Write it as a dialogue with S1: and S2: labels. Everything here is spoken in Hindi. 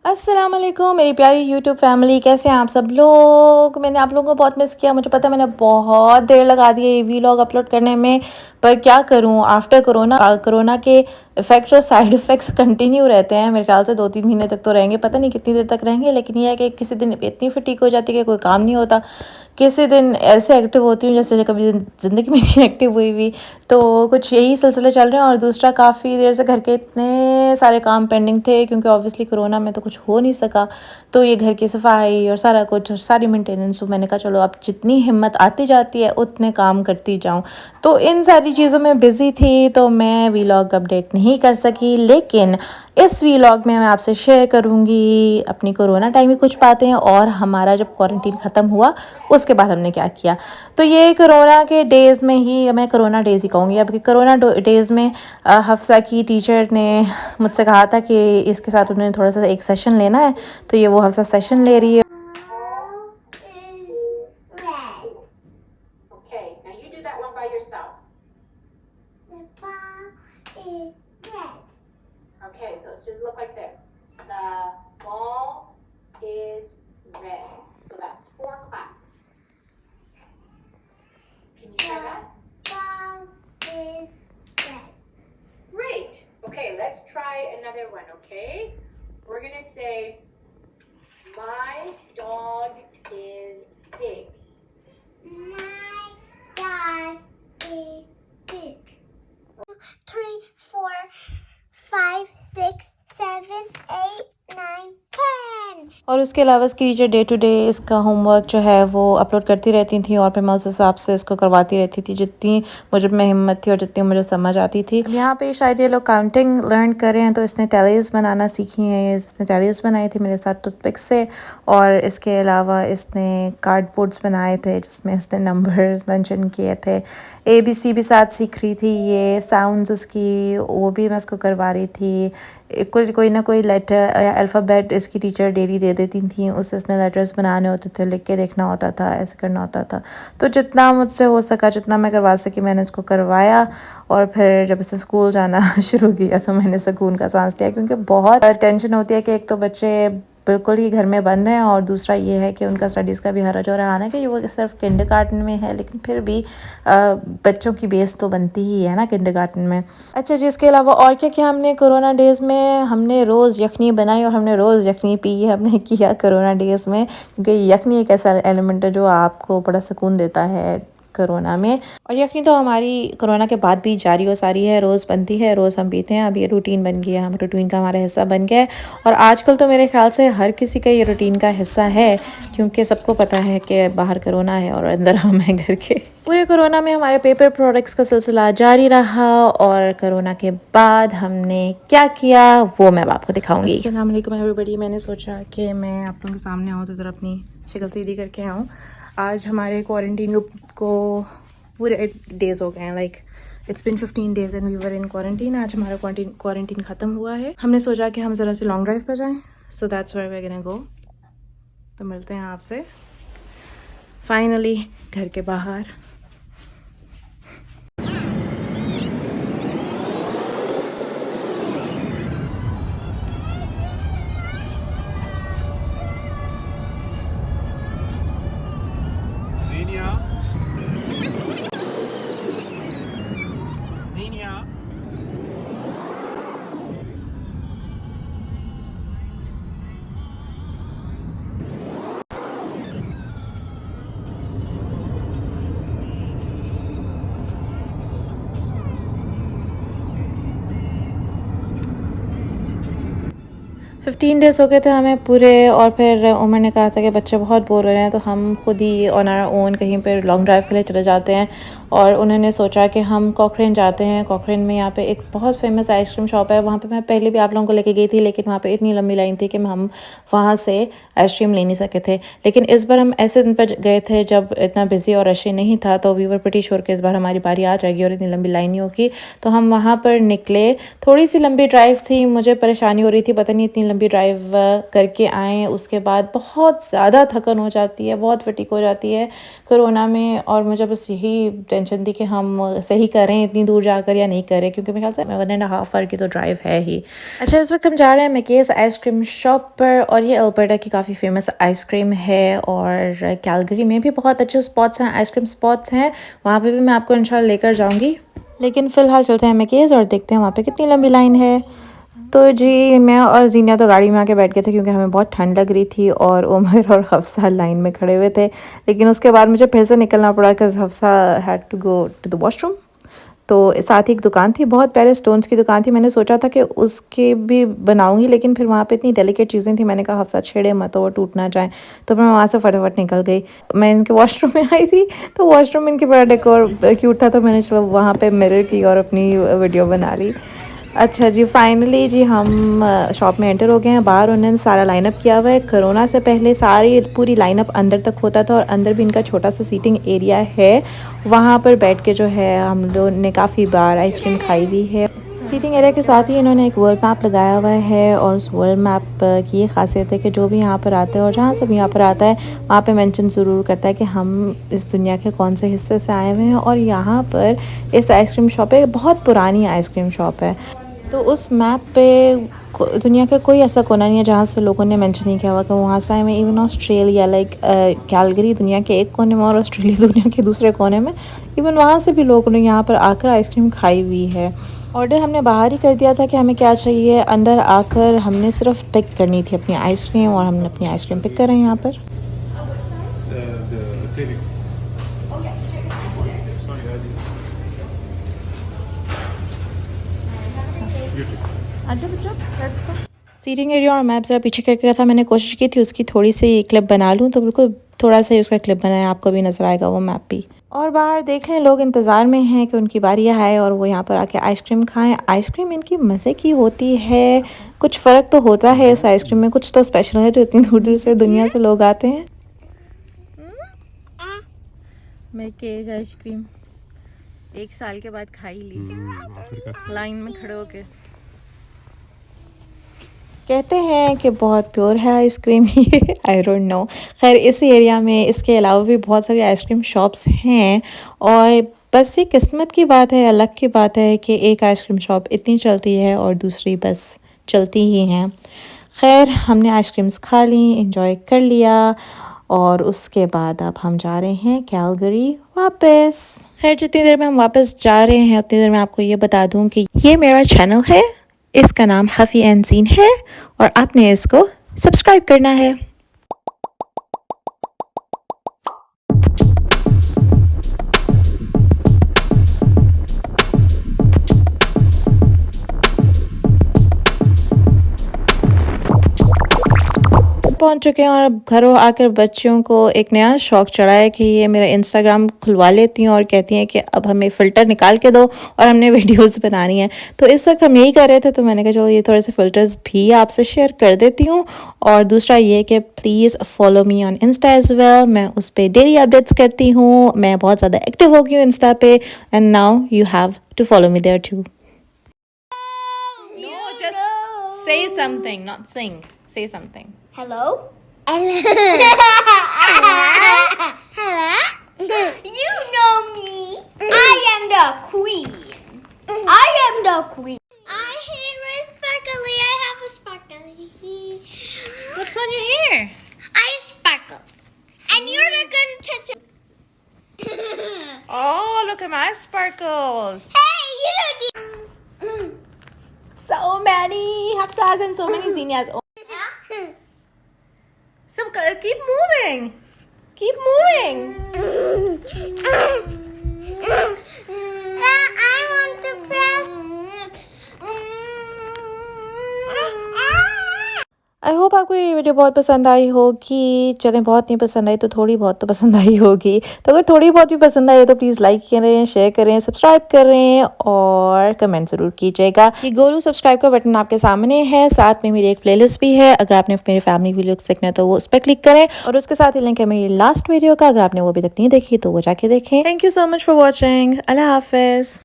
S1: अस्सलाम वालेकुम मेरी प्यारी यूट्यूब फैमिली, कैसे हैं आप सब लोग। मैंने आप लोगों को बहुत मिस किया। मुझे पता है मैंने बहुत देर लगा दी है ये वीलॉग अपलोड करने में, पर क्या करूं, आफ्टर कोरोना के इफ़ेक्ट्स और साइड इफ़ेक्ट्स कंटिन्यू रहते हैं। मेरे ख्याल से 2-3 महीने तक तो रहेंगे, पता नहीं कितनी देर तक रहेंगे। लेकिन यह है कि किसी दिन इतनी फटीक हो जाती है कि कोई काम नहीं होता, किसी दिन ऐसे एक्टिव होती हूँ जैसे कभी ज़िंदगी में नहीं एक्टिव हुई हुई। तो कुछ यही सिलसिले चल रहे हैं। और दूसरा, काफ़ी देर से घर के इतने सारे काम पेंडिंग थे क्योंकि ऑब्वियसली कोरोना में तो कुछ हो नहीं सका। तो ये घर की सफाई और सारा कुछ और सारी मेंटेनेंस, मैंने कहा चलो अब जितनी हिम्मत आती जाती है उतने काम करती जाऊँ। तो इन सारी चीज़ों में बिज़ी थी तो मैं वीलॉग अपडेट नहीं कर सकी। लेकिन इस वीलॉग में मैं आपसे शेयर करूँगी अपनी कोरोना टाइम की कुछ बातें और हमारा जब क्वारंटीन ख़त्म हुआ उसके बाद हमने क्या किया। तो ये कोरोना के डेज़ में ही, मैं कोरोना डेज़ ही कहूँगी अब, कि कोरोना डेज़ में हफ्सा की टीचर ने मुझसे कहा था कि इसके साथ उन्हें थोड़ा सा एक सेशन लेना है। तो ये वो हफ्सा सेशन ले रही है।
S2: Okay, so it should look like this. The ball is red. So that's 4 claps. Can you try that?
S3: The ball is red.
S2: Great. Okay, let's try another one, okay? We're going to say, my dog is big.
S3: My dog is big. 3, 4, 5, 6, 7, 8, 9, 10.
S1: और उसके अलावा इसकी टीचर डे टू डे इसका होमवर्क जो है वो अपलोड करती रहती थी और फिर मैं उस हिसाब से इसको करवाती रहती थी जितनी मुझे में हिम्मत थी और जितनी मुझे समझ आती थी। यहाँ पे शायद ये लोग काउंटिंग लर्न कर रहे हैं तो इसने टैलीज बनाना सीखी हैं। इसने टैलीज बनाई थी मेरे साथ टूथपिक से, और इसके अलावा इसने कार्डबोर्ड्स बनाए थे जिसमें इसने नंबर्स मेंशन किए थे। ABC भी साथ सीख रही थी, ये साउंड्स उसकी वो भी मैं उसको करवा रही थी। कोई ना कोई लेटर या अल्फ़ाबेट इसकी टीचर डेली दे देती थी, उससे इसने लेटर्स बनाने होते थे, लिख के देखना होता था, ऐसे करना होता था। तो जितना मुझसे हो सका, जितना मैं करवा सकी, मैंने इसको करवाया। और फिर जब इसने स्कूल जाना शुरू किया तो मैंने सुकून का सांस लिया, क्योंकि बहुत टेंशन होती है कि एक तो बच्चे बिल्कुल ही घर में बंद हैं और दूसरा ये है कि उनका स्टडीज़ का भी हरज हो रहा है ना, कि वो सिर्फ किंडरगार्टन में है, लेकिन फिर भी बच्चों की बेस तो बनती ही है ना किंडरगार्टन में। अच्छा जी, इसके अलावा और क्या क्या हमने कोरोना डेज़ में, हमने रोज़ यखनी बनाई और हमने रोज़ यखनी पी, हमने किया कोरोना डेज़ में, क्योंकि यखनी एक ऐसा एलिमेंट है जो आपको बड़ा सुकून देता है कोरोना में। और यखनी तो हमारी कोरोना के बाद भी जारी और सारी है, रोज़ बनती है, रोज़ हम पीते हैं। अब ये रूटीन बन गया है, हम रूटीन का हमारा हिस्सा बन गया है। और आजकल तो मेरे ख्याल से हर किसी का ये रूटीन का हिस्सा है, क्योंकि सबको पता है कि बाहर कोरोना है और अंदर हम हैं घर के। पूरे कोरोना में हमारे पेपर प्रोडक्ट्स का सिलसिला जारी रहा, और कोरोना के बाद हमने क्या किया वो मैं अब आपको दिखाऊंगी। अस्सलाम वालेकुम एवरीबॉडी। मैंने सोचा कि मैं आप लोगों के सामने आऊँ तो ज़रा अपनी शक्ल सीधी करके आऊँ। आज हमारे क्वारंटीन को पूरे 8 डेज़ हो गए हैं, like it's been 15 days and we were in quarantine. आज हमारा क्वारंटीन ख़त्म हुआ है। हमने सोचा कि हम ज़रा से लॉन्ग ड्राइव पर जाएं, so that's where we are gonna go. तो मिलते हैं आपसे फाइनली घर के बाहर।
S4: Xenia.
S1: 15 डेज़ हो गए थे हमें पूरे। और फिर उमर ने कहा था कि बच्चे बहुत बोर हो रहे हैं, तो हम खुद ही ऑन आवर ओन कहीं पर लॉन्ग ड्राइव के लिए चले जाते हैं। और उन्होंने सोचा कि हम कॉकरेन जाते हैं। कॉकरेन में यहाँ पे एक बहुत फेमस आइसक्रीम शॉप है, वहाँ पे मैं पहले भी आप लोगों को लेके गई थी, लेकिन वहाँ पे इतनी लंबी लाइन थी कि हम वहाँ से आइसक्रीम ले नहीं सके थे। लेकिन इस बार हम ऐसे दिन पर गए थे जब इतना बिजी और रशी नहीं था, तो वी वर प्रीटी श्योर कि इस बार हमारी बारी आ जाएगी और इतनी लंबी लाइन नहीं होगी। तो हम वहाँ पर निकले। थोड़ी सी लंबी ड्राइव थी, मुझे परेशानी हो रही थी, पता नहीं इतनी लंबी ड्राइव करके आए, उसके बाद बहुत ज़्यादा थकन हो जाती है, बहुत फटीक हो जाती है कोरोना में। और मुझे बस यही टेंशन थी कि हम सही करें इतनी दूर जाकर या नहीं करें, क्योंकि मेरे ख्याल से 1.5 आवर की तो ड्राइव है ही। अच्छा, इस वक्त हम जा रहे हैं मैकेज आइसक्रीम शॉप पर, और ये अल्बर्टा की काफ़ी फेमस आइसक्रीम है, और कैलगरी में भी बहुत अच्छे स्पॉट्स हैं, आइसक्रीम स्पॉट्स हैं, वहाँ पे भी मैं आपको इंशाल्लाह लेकर जाऊँगी। लेकिन फ़िलहाल चलते हैं मैकेज और देखते हैं वहाँ पे कितनी लंबी लाइन है। तो जी, मैं और जीनिया तो गाड़ी में आके बैठ गए थे क्योंकि हमें बहुत ठंड लग रही थी, और उमर और हफ्सा लाइन में खड़े हुए थे। लेकिन उसके बाद मुझे फिर से निकलना पड़ा because Hafsa had to go to the washroom. तो साथ ही एक दुकान थी, बहुत प्यारे स्टोन्स की दुकान थी। मैंने सोचा था कि उसके भी बनाऊंगी, लेकिन फिर वहाँ पे इतनी डेलिकेट चीज़ें थी, मैंने कहा हफ्सा छेड़े मत, वो टूट ना जाए। तो मैं वहाँ से फटाफट निकल गई। मैं इनके वॉशरूम में आई थी, तो वॉशरूम इनकी बड़ा डेकोर क्यूट था, तो मैंने चलो वहाँ पे मिरर की और अपनी वीडियो बना ली। अच्छा जी, फाइनली जी हम शॉप में एंटर हो गए हैं। बाहर उन्होंने सारा लाइनअप किया हुआ है। कोरोना से पहले सारी पूरी लाइनअप अंदर तक होता था, और अंदर भी इनका छोटा सा सीटिंग एरिया है, वहाँ पर बैठ के जो है हम लोग ने काफ़ी बार आइसक्रीम खाई हुई है। सीटिंग एरिया के साथ ही इन्होंने एक वर्ल्ड मैप लगाया हुआ है, और उस वर्ल्ड मैप की ये खासियत है कि जो भी यहाँ पर आता है और जहाँ से भी यहाँ पर आता है वहाँ पे मेंशन ज़रूर करता है कि हम इस दुनिया के कौन से हिस्से से आए हुए हैं। और यहाँ पर इस आइसक्रीम शॉप है, बहुत पुरानी आइसक्रीम शॉप है, तो उस मैप पे दुनिया का कोई ऐसा कोना नहीं है जहाँ से लोगों ने मेंशन नहीं किया हुआ कि वहाँ से आए हुए। इवन ऑस्ट्रेलिया, लाइक कैलगरी दुनिया के एक कोने में और ऑस्ट्रेलिया दुनिया के दूसरे कोने में, इवन वहाँ से भी लोगों ने यहाँ पर आकर आइसक्रीम खाई हुई है। ऑर्डर हमने बाहर ही कर दिया था कि हमें क्या चाहिए, अंदर आकर हमने सिर्फ पिक करनी थी अपनी आइसक्रीम, और हमने अपनी आइसक्रीम पिक कर रहे हैं यहाँ पर। सीटिंग एरिया और मैप ज़रा पीछे करके था, मैंने कोशिश की थी उसकी थोड़ी सी क्लिप बना लूँ, तो बिल्कुल थोड़ा सा ही उसका क्लिप बनाया, आपको भी नज़र आएगा वो मैप भी। और बाहर देख लें, लोग इंतज़ार में हैं कि उनकी बारी आए और वो यहाँ पर आके आइसक्रीम खाएं। आइसक्रीम इनकी मज़े की होती है, कुछ फ़र्क तो होता है इस आइसक्रीम में, कुछ तो स्पेशल है जो इतनी दूर दूर से दुनिया से लोग आते हैं। मैकेज आइसक्रीम 1 साल के बाद खाई ली, लाइन में खड़े होके। कहते हैं कि बहुत प्योर है आइसक्रीम ये, आई डोंट नो। खैर, इस एरिया में इसके अलावा भी बहुत सारी आइसक्रीम शॉप्स हैं, और बस ये किस्मत की बात है, अलग की बात है कि एक आइसक्रीम शॉप इतनी चलती है और दूसरी बस चलती ही हैं। खैर, हमने आइसक्रीम्स खा ली, इंजॉय कर लिया, और उसके बाद अब हम जा रहे हैं कैलगरी वापस। खैर, जितनी देर में हम वापस जा रहे हैं उतनी देर में आपको ये बता दूं कि ये मेरा चैनल है, इसका नाम हफ़ी एंड ज़ीन है, और आपने इसको सब्सक्राइब करना है। पहुंच चुके हैं, और अब घरों आकर बच्चियों को एक नया शौक़ चढ़ा है कि ये मेरा इंस्टाग्राम खुलवा लेती हैं और कहती हैं कि अब हमें फ़िल्टर निकाल के दो और हमने वीडियोस बनानी है। तो इस वक्त हम यही कर रहे थे, तो मैंने कहा चलो ये थोड़े से फ़िल्टर्स भी आपसे शेयर कर देती हूँ। और दूसरा ये कि please follow me on Insta as well, मैं उस पर डेली अपडेट्स करती हूँ, मैं बहुत ज़्यादा एक्टिव हो गई हूँ इंस्टा पे, and now you have to follow me there too. No, just say something, not sing. Say something.
S3: Hello? Hello? You know me. I am the queen. I am the queen. My hair is sparkly. I have a sparkly.
S1: What's on your hair?
S3: I have sparkles. And you're not going to touch it.
S1: Oh, look at my sparkles.
S3: Hey, you don't need...
S1: So many Hafsas and so many Zinias. Oh. So keep moving. Keep moving.
S3: I want to press.
S1: I hope आपको ये वीडियो बहुत पसंद आई होगी। चलें, बहुत नहीं पसंद आई तो थोड़ी बहुत तो पसंद आई होगी। तो अगर थोड़ी बहुत भी पसंद आई तो प्लीज़ लाइक करें, शेयर करें, सब्सक्राइब करें और कमेंट ज़रूर कीजिएगा। ये गोलू सब्सक्राइब का बटन आपके सामने है, साथ में मेरी एक प्लेलिस्ट भी है। अगर आपने मेरे फैमिली वीडियोस देखना है तो वो उस पर क्लिक करें, और उसके साथ ही लिंक है मेरी लास्ट वीडियो का, अगर आपने वो अभी तक नहीं देखी तो वो जाके देखें। Thank you so much for watching. अल्लाह हाफिज़।